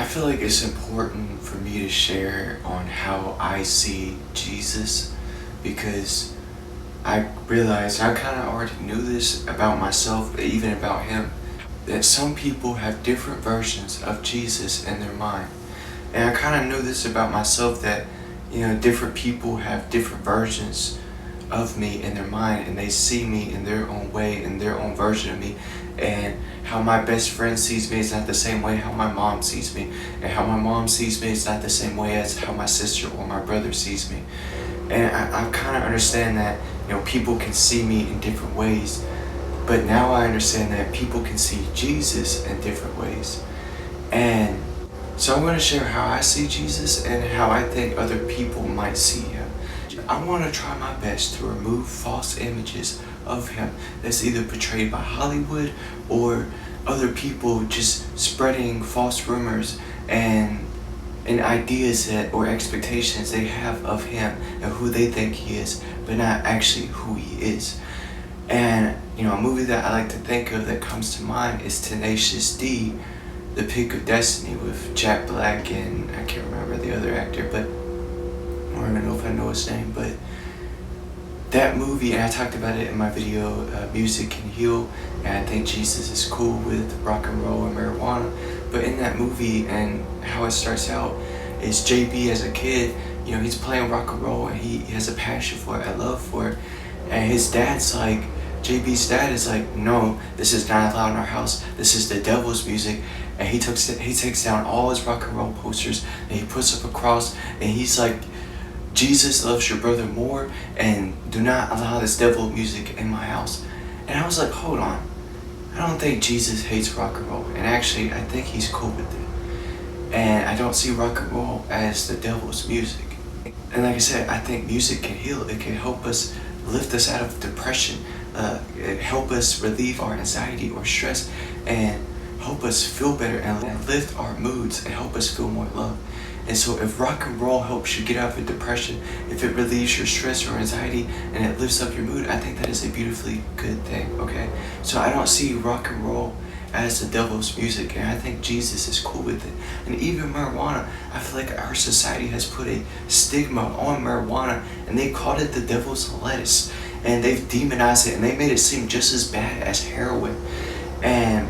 I feel like it's important for me to share on how I see Jesus because I realized I kind of already knew this about myself, but even about him, that some people have different versions of Jesus in their mind. And I kind of knew this about myself that, different people have different versions of me in their mind and they see me in their own way, in their own version of me. And how my best friend sees me is not the same way how my mom sees me. And how my mom sees me is not the same way as how my sister or my brother sees me. And I kind of understand that, people can see me in different ways. But now I understand that people can see Jesus in different ways. And so I'm going to share how I see Jesus and how I think other people might see him. I want to try my best to remove false images of him that's either portrayed by Hollywood or other people just spreading false rumors and ideas that or expectations they have of him and who they think he is, but not actually who he is. And a movie that I like to think of that comes to mind is Tenacious D, The Pick of Destiny, with Jack Black and I can't remember the other actor, but I don't even know if I know his name, but that movie, and I talked about it in my video, Music Can Heal, and I think Jesus is cool with rock and roll and marijuana. But in that movie, and how it starts out, is JB as a kid, he's playing rock and roll and he has a passion for it, a love for it. And his dad's like, JB's dad is like, no, this is not allowed in our house. This is the devil's music. And he takes down all his rock and roll posters and he puts up a cross and he's like, Jesus loves your brother more and do not allow this devil music in my house. And I was like, hold on. I don't think Jesus hates rock and roll. And actually, I think he's cool with it. And I don't see rock and roll as the devil's music. And like I said, I think music can heal. It can help us lift us out of depression. It help us relieve our anxiety or stress and help us feel better and lift our moods and help us feel more love. And so if rock and roll helps you get out of depression, if it relieves your stress or anxiety and it lifts up your mood, I think that is a beautifully good thing, okay? So I don't see rock and roll as the devil's music, and I think Jesus is cool with it. And even marijuana, I feel like our society has put a stigma on marijuana and they called it the devil's lettuce. And they've demonized it and they made it seem just as bad as heroin. And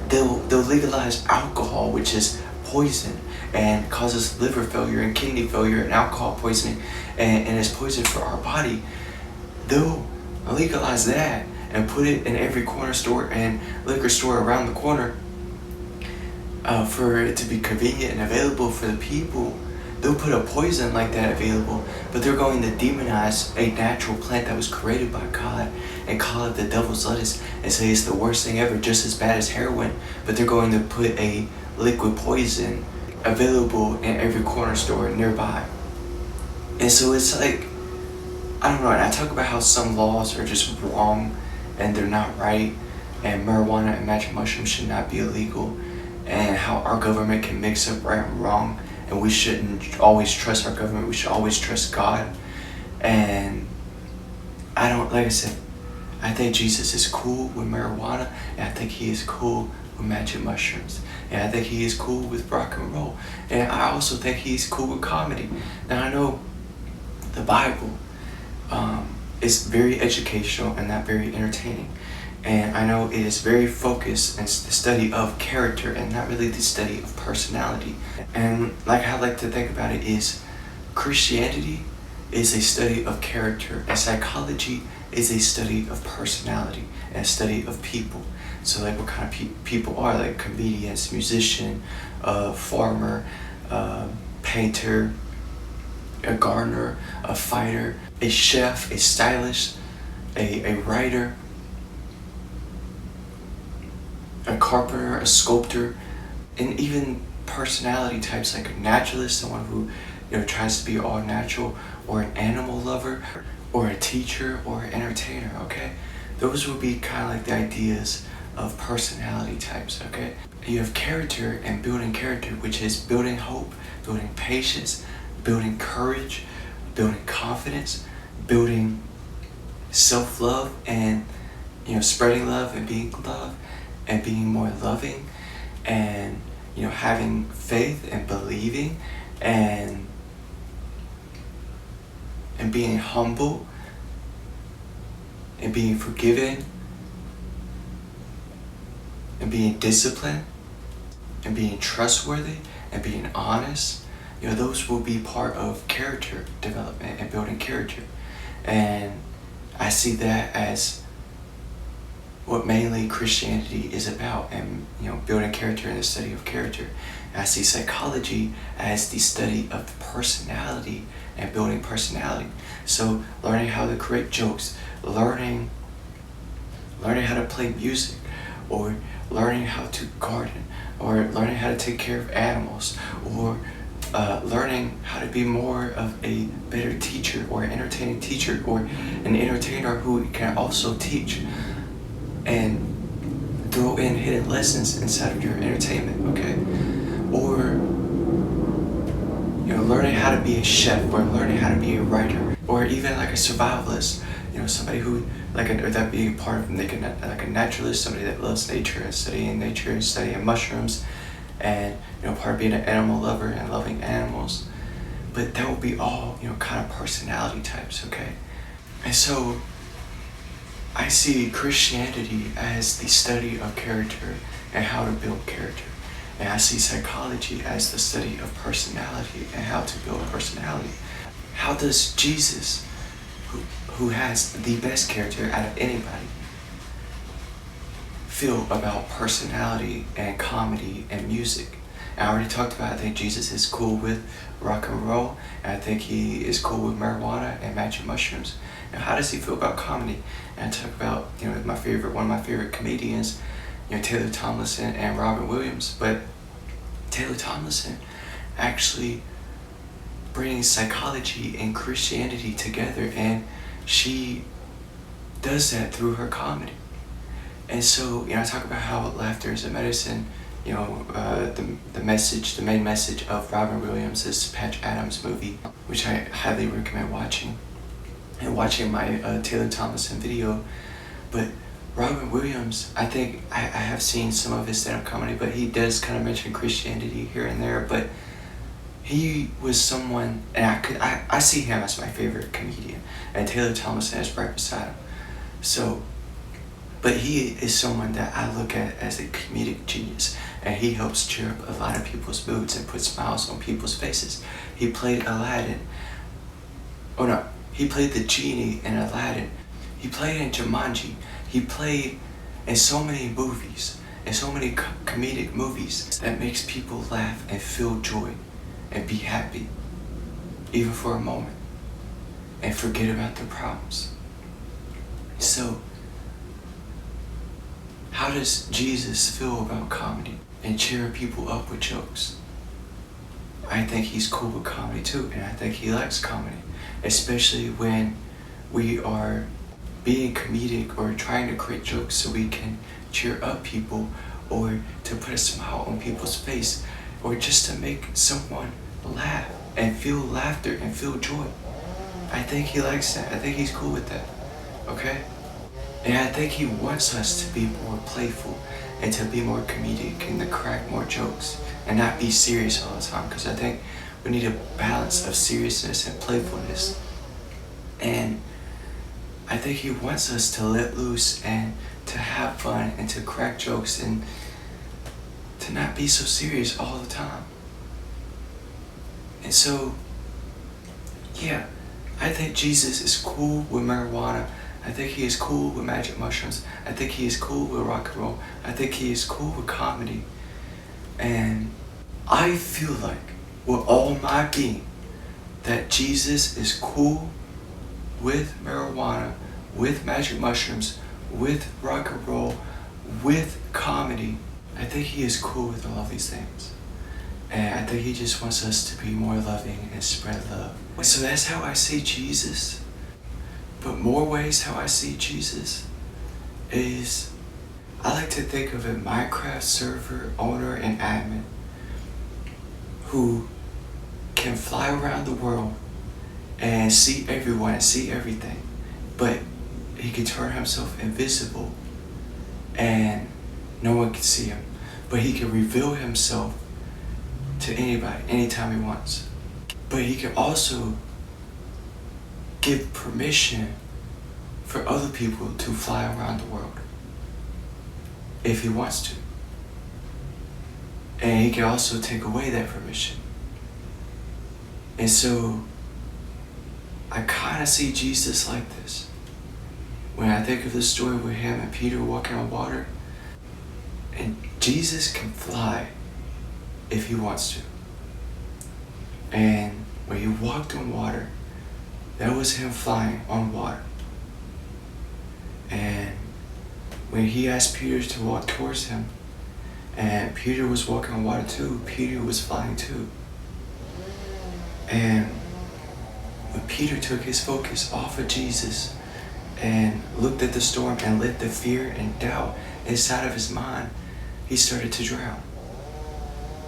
they'll legalize alcohol, which is poison and causes liver failure and kidney failure and alcohol poisoning and is poison for our body. They'll legalize that and put it in every corner store and liquor store around the corner for it to be convenient and available for the people. They'll put a poison like that available, but they're going to demonize a natural plant that was created by God and call it the devil's lettuce and say it's the worst thing ever, just as bad as heroin. But they're going to put a liquid poison available in every corner store nearby. And so it's like, I don't know, and I talk about how some laws are just wrong and they're not right, and marijuana and magic mushrooms should not be illegal, and how our government can mix up right and wrong, and we shouldn't always trust our government, we should always trust God. And like I said, I think Jesus is cool with marijuana, and I think he is cool with magic mushrooms, and I think he is cool with rock and roll, and I also think he's cool with comedy. Now I know the Bible is very educational and not very entertaining, and I know it is very focused in the study of character and not really the study of personality. And like I like to think about it is Christianity is a study of character and psychology is a study of personality and a study of people. So like what kind of people are, like comedians, musician, farmer, painter, a gardener, a fighter, a chef, a stylist, a writer, a carpenter, a sculptor, and even personality types like a naturalist, someone who tries to be all natural, or an animal lover, or a teacher, or an entertainer, okay? Those would be kind of like the ideas of personality types, okay? You have character and building character, which is building hope, building patience, building courage, building confidence, building self-love, and spreading love and being love and being more loving, and having faith and believing and being humble and being forgiven and being disciplined and being trustworthy and being honest, those will be part of character development and building character. And I see that as what mainly Christianity is about, and building character and the study of character. And I see psychology as the study of personality and building personality. So learning how to create jokes, learning how to play music, or learning how to garden, or learning how to take care of animals, or learning how to be more of a better teacher or an entertaining teacher or an entertainer who can also teach and throw in hidden lessons inside of your entertainment, okay? Or learning how to be a chef, or learning how to be a writer, or even like a survivalist, somebody who or that being part of like a naturalist, somebody that loves nature and studying mushrooms, and part of being an animal lover and loving animals. But that will be all kind of personality types, okay? And so I see Christianity as the study of character and how to build character. And I see psychology as the study of personality and how to build personality. How does Jesus, who has the best character out of anybody, feel about personality and comedy and music? And I already talked about, I think Jesus is cool with rock and roll, and I think he is cool with marijuana and magic mushrooms. Now, how does he feel about comedy? And I talk about, one of my favorite comedians, Taylor Tomlinson and Robin Williams. But Taylor Tomlinson actually brings psychology and Christianity together, and she does that through her comedy. And so, I talk about how laughter is a medicine. The main message of Robin Williams is Patch Adams movie, which I highly recommend watching, and watching my Taylor Tomlinson video. But Robin Williams, I think I have seen some of his stand-up comedy, but he does kind of mention Christianity here and there. But he was someone, and I see him as my favorite comedian, and Taylor Tomlinson is right beside him. So, but he is someone that I look at as a comedic genius, and he helps cheer up a lot of people's moods and put smiles on people's faces. He played Aladdin. Oh no, he played the genie in Aladdin. He played in Jumanji. He played in so many movies, in so many comedic movies that makes people laugh and feel joy and be happy, even for a moment, and forget about their problems. So, how does Jesus feel about comedy and cheering people up with jokes? I think he's cool with comedy too, and I think he likes comedy, especially when we are being comedic or trying to create jokes so we can cheer up people, or to put a smile on people's face, or just to make someone laugh and feel laughter and feel joy. I think he likes that. I think he's cool with that, okay? And I think he wants us to be more playful and to be more comedic and to crack more jokes and not be serious all the time, because I think we need a balance of seriousness and playfulness. And I think he wants us to let loose and to have fun and to crack jokes and to not be so serious all the time. And so, yeah, I think Jesus is cool with marijuana. I think he is cool with magic mushrooms. I think he is cool with rock and roll. I think he is cool with comedy. And I feel like, with all my being, that Jesus is cool with marijuana, with magic mushrooms, with rock and roll, with comedy. I think he is cool with all of these things. And I think he just wants us to be more loving and spread love. So that's how I see Jesus. But more ways how I see Jesus is, I like to think of a Minecraft server owner and admin who can fly around the world and see everyone and see everything, but he can turn himself invisible and no one can see him, but he can reveal himself to anybody, anytime he wants. But he can also give permission for other people to fly around the world if he wants to. And he can also take away that permission. And so I kind of see Jesus like this. When I think of the story with him and Peter walking on water, and Jesus can fly if he wants to. And when he walked on water, that was him flying on water. And when he asked Peter to walk towards him, and Peter was walking on water too, Peter was flying too. And when Peter took his focus off of Jesus and looked at the storm and let the fear and doubt inside of his mind, he started to drown.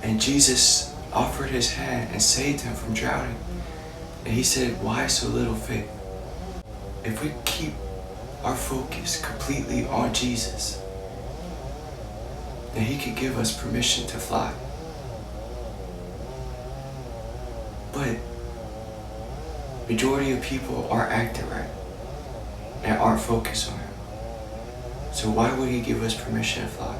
And Jesus offered his hand and saved him from drowning. And he said, "Why so little faith?" If we keep our focus completely on Jesus, then he could give us permission to fly. But majority of people aren't acting right and aren't focused on him. So why would he give us permission to fly?